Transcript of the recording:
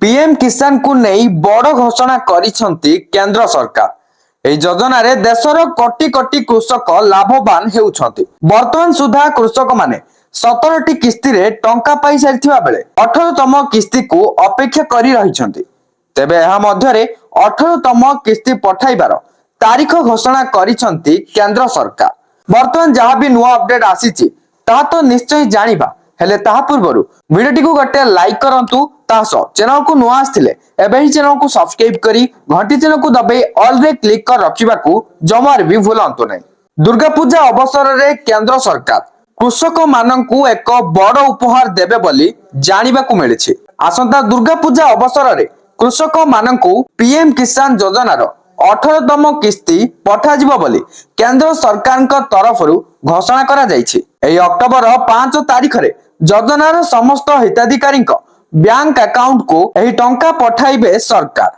PM किसान को नहीं बड़ घोषणा करिसंती केंद्र सरकार। এই যোজনাରେ ଦେଶର କୋଟି କୋଟି କୃଷକ ଲାଭବାନ ହେଉଛନ୍ତି। ବର୍ତ୍ତମାନ ସୁଦ୍ଧା କୃଷକମାନେ 17ଟି କିସ୍ତିରେ ଟଙ୍କା ପାଇ ସାରିଥିବା ବେଳେ 18ତମ କିସ୍ତିକୁ ଅପେକ୍ଷା କରି ରହିଛନ୍ତି। ତେବେ ଏହା ମଧ୍ୟରେ 18ତମ କିସ୍ତି ପଠାଇବାର ତାରିଖ ଘୋଷଣା କରିଛନ୍ତି କେନ୍ଦ୍ର ସରକାର। ବର୍ତ୍ତମାନ ଯାହା ବି ନୂଆ ଅପଡେଟ୍ ଆସିଛି ତାହା ତ ନିଶ୍ଚୟ ଜାଣିବା, ହେଲେ ତାହା ପୂର୍ବରୁ ଭିଡିଓଟିକୁ ଗୋଟେ ଲାଇକ୍ କରନ୍ତୁ। तास चैनल को नुआ आस्थिले एबे ही चैनल को सब्सक्राइब करी घंटी चिन्ह को दबाई ऑल रे क्लिक कर रखिबा को जमार भी भूलंतु नहीं। दुर्गा पूजा अवसर रे केंद्र सरकार कृषक माननकु एक बड़ उपहार देबे बोली जानिबा को मिलिछि। आसंता दुर्गा पूजा अवसर रे कृषक माननकु पीएम किसान योजना रो 18तम किस्ती पठा जिवो बोली केंद्र सरकार तरफरु घोषणा करा जायछि। एई अक्टोबर 5 तारिख रे योजनार समस्त हिताधिकारी बैंक अकाउंट को एही टंका पठाइबे सरकार।